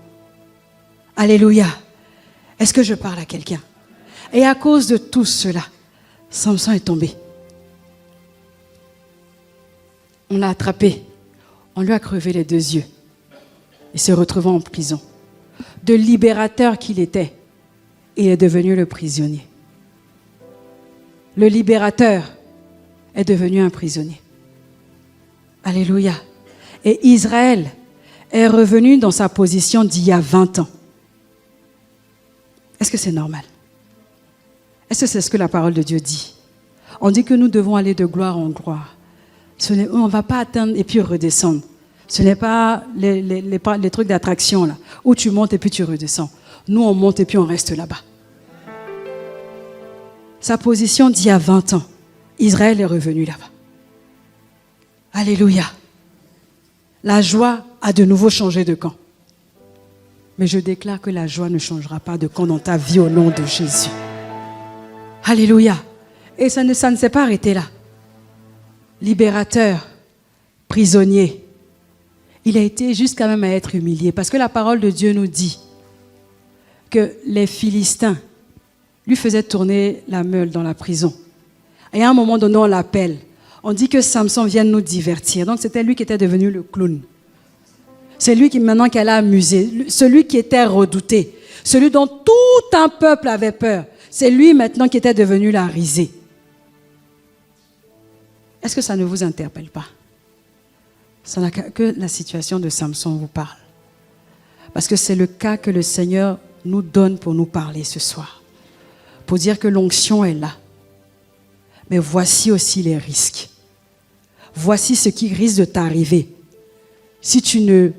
Alléluia. Est-ce que je parle à quelqu'un? Et à cause de tout cela, Samson est tombé. On l'a attrapé. On lui a crevé les 2 yeux. Il se retrouvant en prison. De libérateur qu'il était, il est devenu le prisonnier. Le libérateur est devenu un prisonnier. Alléluia. Et Israël est revenu dans sa position d'il y a 20 ans. Est-ce que c'est normal? Est-ce que c'est ce que la parole de Dieu dit? On dit que nous devons aller de gloire en gloire. On ne va pas atteindre et puis redescendre. Ce n'est pas les trucs d'attraction là, où tu montes et puis tu redescends. Nous, on monte et puis on reste là-bas. Sa position d'il y a 20 ans, Israël est revenu là-bas. Alléluia. La joie a de nouveau changé de camp. Mais je déclare que la joie ne changera pas de camp dans ta vie au nom de Jésus. Alléluia. Et ça ne s'est pas arrêté là. Libérateur, prisonnier. Il a été jusqu'à même à être humilié. Parce que la parole de Dieu nous dit que les Philistins lui faisaient tourner la meule dans la prison. Et à un moment donné, on l'appelle. On dit que Samson vient nous divertir. Donc c'était lui qui était devenu le clown. C'est lui qui maintenant qui allait amuser. Celui qui était redouté. celui dont tout un peuple avait peur. C'est lui maintenant qui était devenu la risée. Est-ce que ça ne vous interpelle pas? Ça n'a que la situation de Samson vous parle. Parce que c'est le cas que le Seigneur nous donne pour nous parler ce soir. Pour dire que l'onction est là. Mais voici aussi les risques. Voici ce qui risque de t'arriver si tu ne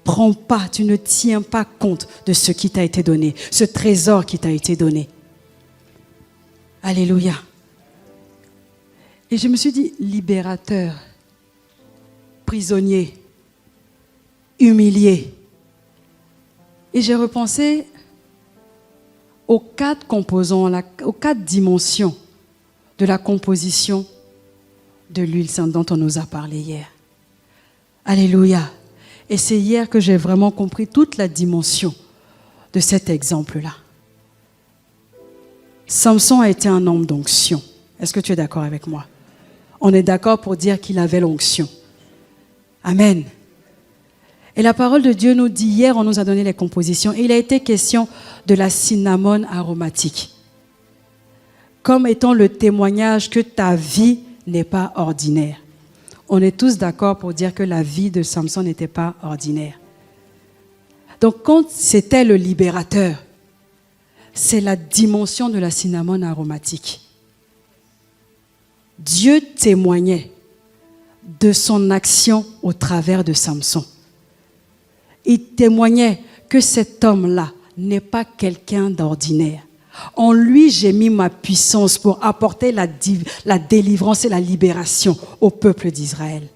prends pas, tu ne tiens pas compte de ce qui t'a été donné, ce trésor qui t'a été donné. Alléluia. Et je me suis dit, libérateur, prisonnier, humilié. Et j'ai repensé aux 4 composants, aux 4 dimensions de la composition de l'huile sainte dont on nous a parlé hier. Alléluia. Et c'est hier que j'ai vraiment compris toute la dimension de cet exemple-là. Samson a été un homme d'onction. Est-ce que tu es d'accord avec moi? On est d'accord pour dire qu'il avait l'onction. Amen. Et la parole de Dieu nous dit, hier on nous a donné les compositions, et il a été question de la cinnamone aromatique. Comme étant le témoignage que ta vie n'est pas ordinaire. On est tous d'accord pour dire que la vie de Samson n'était pas ordinaire. Donc quand c'était le libérateur, c'est la dimension de la cinnamone aromatique. Dieu témoignait de son action au travers de Samson. Il témoignait que cet homme-là n'est pas quelqu'un d'ordinaire. En lui, j'ai mis ma puissance pour apporter la délivrance et la libération au peuple d'Israël.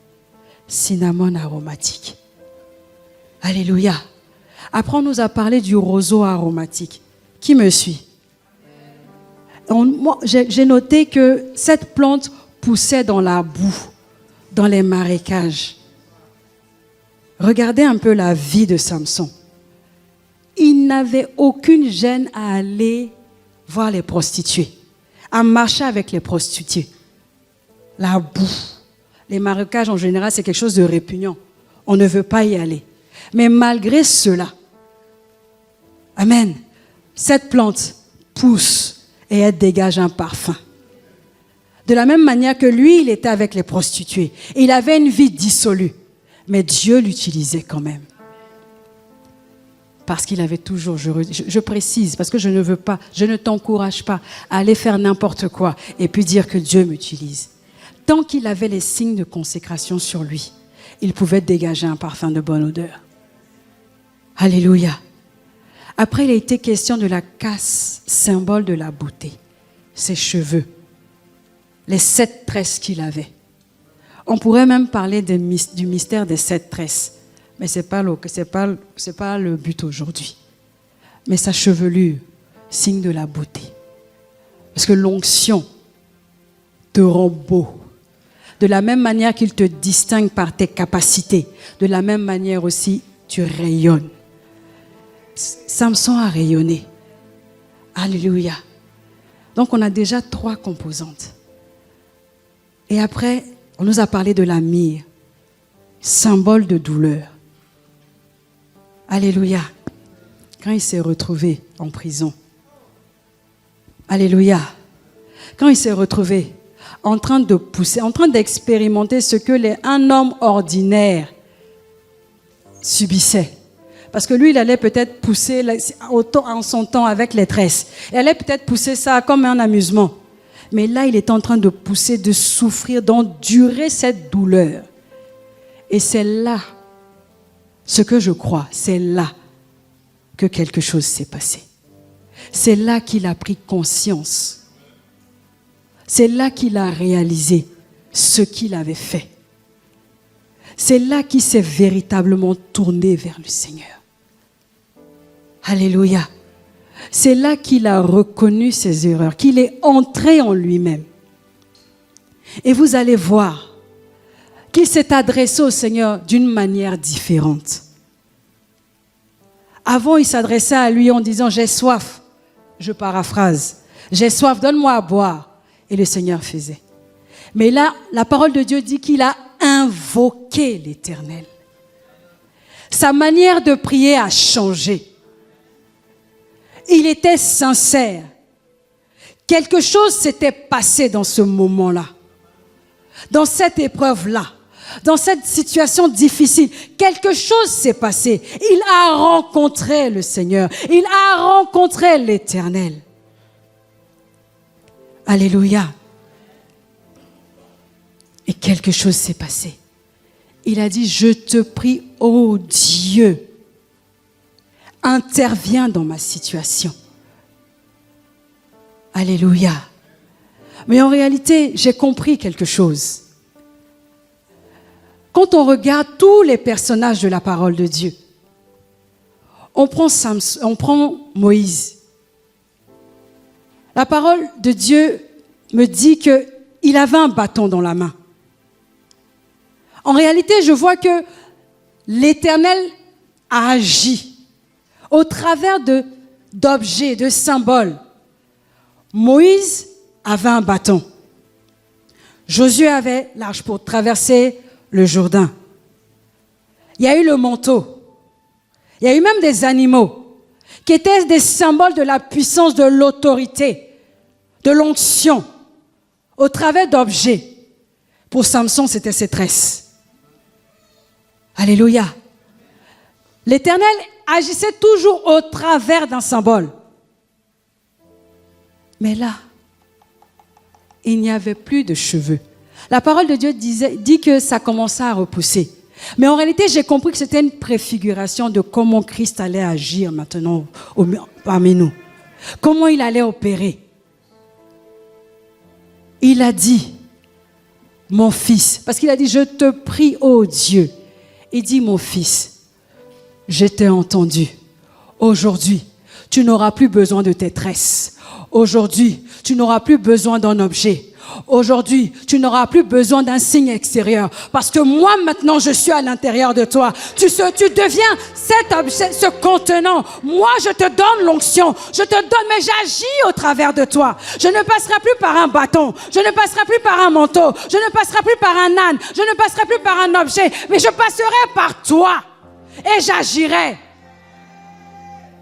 Cinnamone aromatique. Alléluia. Après, on nous a parlé du roseau aromatique. Qui me suit? Moi, j'ai noté que cette plante poussait dans la boue, dans les marécages. Regardez un peu la vie de Samson. Il n'avait aucune gêne à aller voir les prostituées, à marcher avec les prostituées. La boue, les marécages en général, c'est quelque chose de répugnant. On ne veut pas y aller. Mais malgré cela, amen, cette plante pousse et elle dégage un parfum. De la même manière que lui, il était avec les prostituées. Il avait une vie dissolue. Mais Dieu l'utilisait quand même. Parce qu'il avait toujours, je précise, parce que je ne veux pas, je ne t'encourage pas à aller faire n'importe quoi et puis dire que Dieu m'utilise. Tant qu'il avait les signes de consécration sur lui, il pouvait dégager un parfum de bonne odeur. Alléluia. Après, il a été question de la casse, symbole de la beauté. Ses cheveux, les 7 tresses qu'il avait. On pourrait même parler du mystère des 7 tresses. Mais ce n'est pas le but aujourd'hui. Mais sa chevelure, signe de la beauté. Parce que l'onction te rend beau. De la même manière qu'il te distingue par tes capacités, de la même manière aussi, tu rayonnes. Samson a rayonné. Alléluia. Donc on a déjà 3 composantes. Et après, on nous a parlé de la myrrhe, symbole de douleur. Alléluia. Quand il s'est retrouvé en prison. Alléluia. Quand il s'est retrouvé en train de pousser, en train d'expérimenter ce que un homme ordinaire subissait. Parce que lui, il allait peut-être pousser en son temps avec les tresses. Il allait peut-être pousser ça comme un amusement. Mais là, il est en train de pousser, de souffrir, d'endurer cette douleur. Et c'est là, ce que je crois, c'est là que quelque chose s'est passé. C'est là qu'il a pris conscience. C'est là qu'il a réalisé ce qu'il avait fait. C'est là qu'il s'est véritablement tourné vers le Seigneur. Alléluia. C'est là qu'il a reconnu ses erreurs, qu'il est entré en lui-même. Et vous allez voir qu'il s'est adressé au Seigneur d'une manière différente. Avant, il s'adressait à lui en disant « J'ai soif ». Je paraphrase. « J'ai soif, donne-moi à boire ». Et le Seigneur faisait. Mais là, la parole de Dieu dit qu'il a invoqué l'Éternel. Sa manière de prier a changé. Il était sincère. Quelque chose s'était passé dans ce moment-là, dans cette épreuve-là, dans cette situation difficile. Quelque chose s'est passé. Il a rencontré le Seigneur. Il a rencontré l'Éternel. Alléluia. Et quelque chose s'est passé. Il a dit, je te prie, ô Dieu, interviens dans ma situation. Alléluia. Mais en réalité, j'ai compris quelque chose. Quand on regarde tous les personnages de la parole de Dieu, on prend Moïse. La parole de Dieu me dit qu'il avait un bâton dans la main. En réalité, je vois que l'Éternel a agi au travers d'objets, de symboles. Moïse avait un bâton. Josué avait l'arche pour traverser le Jourdain. Il y a eu le manteau. Il y a eu même des animaux qui étaient des symboles de la puissance, de l'autorité, de l'onction, au travers d'objets. Pour Samson, c'était ses tresses. Alléluia. L'Éternel agissait toujours au travers d'un symbole. Mais là, il n'y avait plus de cheveux. La parole de Dieu dit que ça commençait à repousser. Mais en réalité, j'ai compris que c'était une préfiguration de comment Christ allait agir maintenant parmi nous. Comment il allait opérer. Il a dit, mon fils, parce qu'il a dit, je te prie, ô Dieu. Il dit, mon fils, je t'ai entendu. Aujourd'hui, tu n'auras plus besoin de tes tresses. Aujourd'hui, tu n'auras plus besoin d'un objet. Aujourd'hui, tu n'auras plus besoin d'un signe extérieur. Parce que moi, maintenant, je suis à l'intérieur de toi. Tu deviens cet objet, ce contenant. Moi, je te donne l'onction. Je te donne, mais j'agis au travers de toi. Je ne passerai plus par un bâton. Je ne passerai plus par un manteau. Je ne passerai plus par un âne. Je ne passerai plus par un objet. Mais je passerai par toi. Et j'agirai.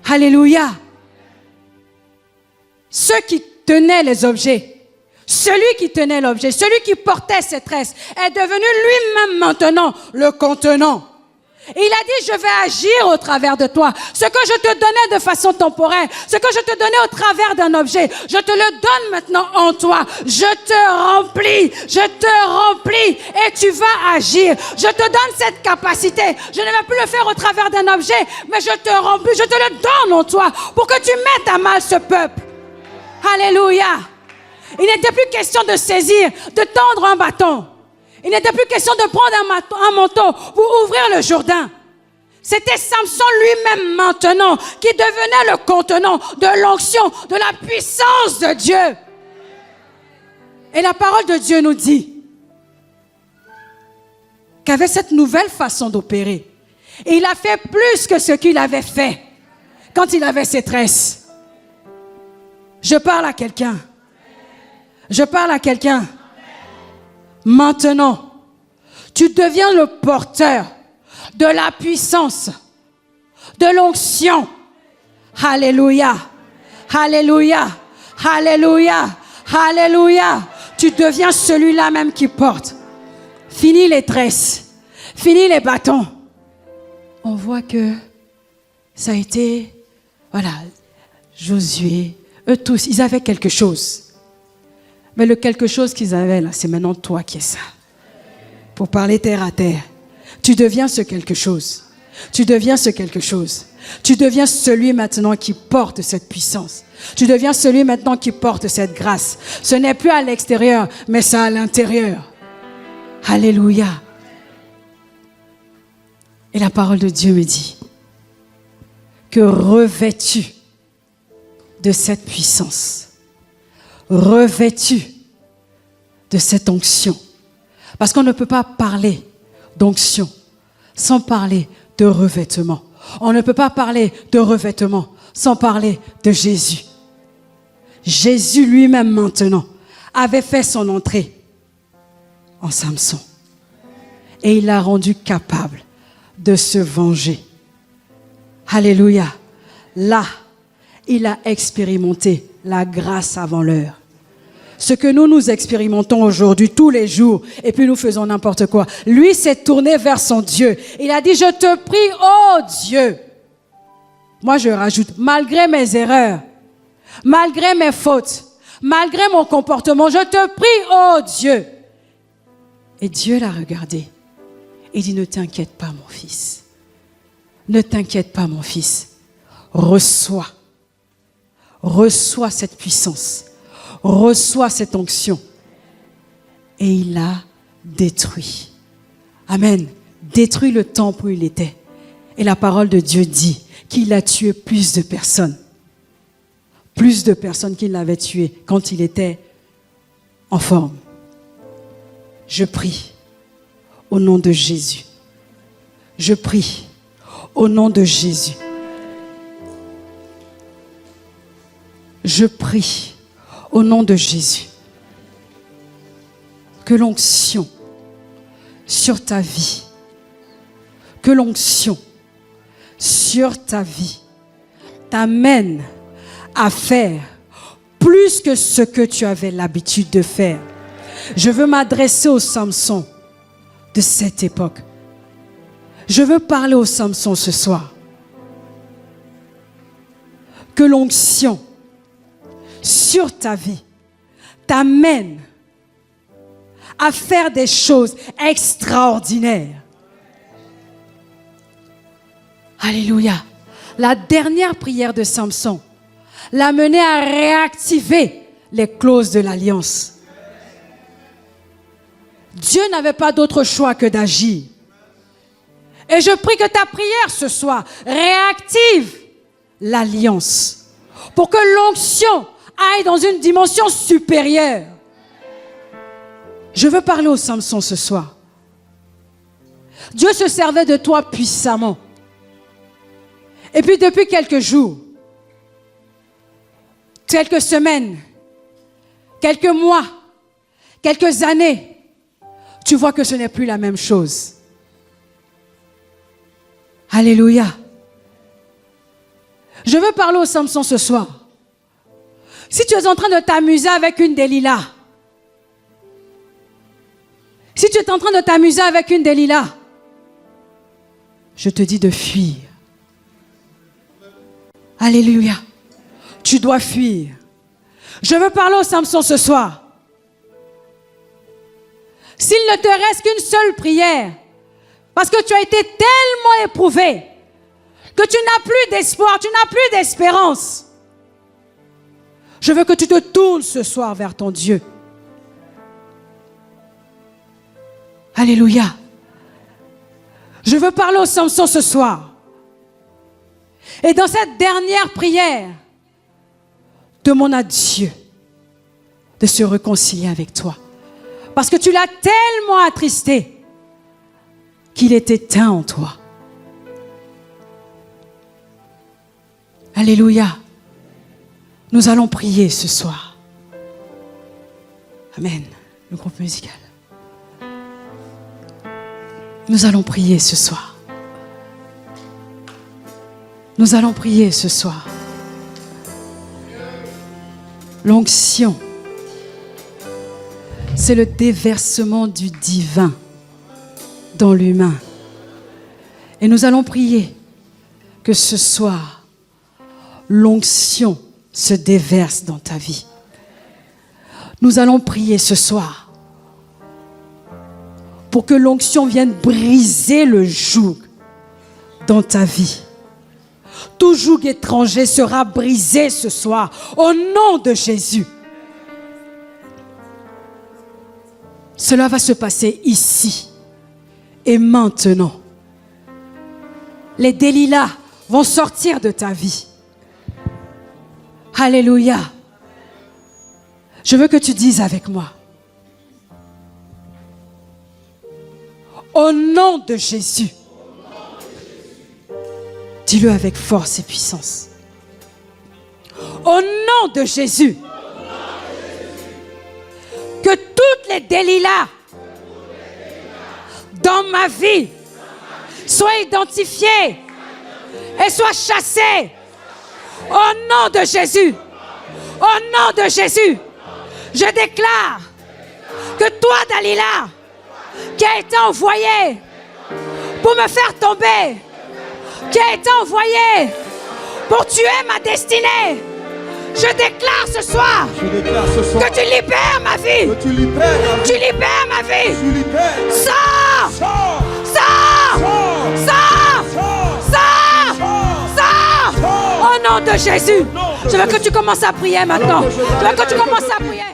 Alléluia. Ceux qui tenaient les objets, celui qui tenait l'objet, celui qui portait ses tresses, est devenu lui-même maintenant le contenant. Et il a dit, je vais agir au travers de toi. Ce que je te donnais de façon temporaire, ce que je te donnais au travers d'un objet, je te le donne maintenant en toi. Je te remplis et tu vas agir. Je te donne cette capacité. Je ne vais plus le faire au travers d'un objet, mais je te remplis, je te le donne en toi pour que tu mettes à mal ce peuple. Alléluia. Il n'était plus question de saisir, de tendre un bâton. Il n'était plus question de prendre un manteau pour ouvrir le Jourdain. C'était Samson lui-même maintenant qui devenait le contenant de l'onction, de la puissance de Dieu. Et la parole de Dieu nous dit qu'avec cette nouvelle façon d'opérer, il a fait plus que ce qu'il avait fait quand il avait ses tresses. Je parle à quelqu'un. Je parle à quelqu'un. Maintenant, tu deviens le porteur de la puissance, de l'onction. Alléluia. Alléluia. Alléluia. Alléluia. Tu deviens celui-là même qui porte. Fini les tresses. Fini les bâtons. On voit que ça a été, voilà, Josué, eux tous, ils avaient quelque chose. Mais le quelque chose qu'ils avaient là, c'est maintenant toi qui es ça. Pour parler terre à terre, tu deviens ce quelque chose. Tu deviens ce quelque chose. Tu deviens celui maintenant qui porte cette puissance. Tu deviens celui maintenant qui porte cette grâce. Ce n'est plus à l'extérieur, mais c'est à l'intérieur. Alléluia. Et la parole de Dieu me dit que revêtu de cette puissance, revêtu de cette onction. Parce qu'on ne peut pas parler d'onction sans parler de revêtement. On ne peut pas parler de revêtement sans parler de Jésus. Jésus lui-même maintenant avait fait son entrée en Samson. Et il l'a rendu capable de se venger. Alléluia. Là, il a expérimenté la grâce avant l'heure. Ce que nous expérimentons aujourd'hui, tous les jours, et puis nous faisons n'importe quoi. Lui s'est tourné vers son Dieu. Il a dit, je te prie, oh Dieu. Moi, je rajoute, malgré mes erreurs, malgré mes fautes, malgré mon comportement, je te prie, oh Dieu. Et Dieu l'a regardé. Il dit, ne t'inquiète pas, mon fils. Ne t'inquiète pas, mon fils. Reçois cette puissance. Reçois cette onction. Et il a détruit. Amen. Détruit le temple où il était. Et la parole de Dieu dit qu'il a tué plus de personnes. Plus de personnes qu'il l'avait tué quand il était en forme. Je prie au nom de Jésus. Je prie au nom de Jésus. Je prie au nom de Jésus que l'onction sur ta vie, que l'onction sur ta vie t'amène à faire plus que ce que tu avais l'habitude de faire. Je veux m'adresser au Samson de cette époque. Je veux parler au Samson ce soir. Que l'onction sur ta vie t'amène à faire des choses extraordinaires. Alléluia. La dernière prière de Samson l'a mené à réactiver les clauses de l'alliance. Dieu n'avait pas d'autre choix que d'agir. Et je prie que ta prière ce soir réactive l'alliance pour que l'onction aille dans une dimension supérieure. Je veux parler au Samson ce soir. Dieu se servait de toi puissamment. Et puis depuis quelques jours, quelques semaines, quelques mois, quelques années, tu vois que ce n'est plus la même chose. Alléluia. Je veux parler au Samson ce soir. Si tu es en train de t'amuser avec une Delilah, si tu es en train de t'amuser avec une Delilah, je te dis de fuir. Alléluia. Tu dois fuir. Je veux parler au Samson ce soir. S'il ne te reste qu'une seule prière, parce que tu as été tellement éprouvé, que tu n'as plus d'espoir, tu n'as plus d'espérance, je veux que tu te tournes ce soir vers ton Dieu. Alléluia. Je veux parler au Samson ce soir. Et dans cette dernière prière, demande à Dieu de se réconcilier avec toi. Parce que tu l'as tellement attristé qu'il est éteint en toi. Alléluia. Nous allons prier ce soir. Amen. Le groupe musical. Nous allons prier ce soir. Nous allons prier ce soir. L'onction, c'est le déversement du divin dans l'humain. Et nous allons prier que ce soir, l'onction se déverse dans ta vie. Nous allons prier ce soir pour que l'onction vienne briser le joug dans ta vie. Tout joug étranger sera brisé ce soir au nom de Jésus. Cela va se passer ici et maintenant. Les Delilah vont sortir de ta vie. Alléluia. Je veux que tu dises avec moi. Au nom de Jésus. Dis-le avec force et puissance. Au nom de Jésus. Que toutes les Delilah dans ma vie soient identifiées et soient chassées Au nom de Jésus. Au nom de Jésus. Je déclare que toi, Dalila, qui a été envoyé pour me faire tomber, qui a été envoyé pour tuer ma destinée, je déclare ce soir que tu libères ma vie. Tu libères ma vie. Sors! Sors! Sors! Sors! Sors! Au nom de Jésus. Je veux que tu commences à prier maintenant. Je veux que tu commences à prier.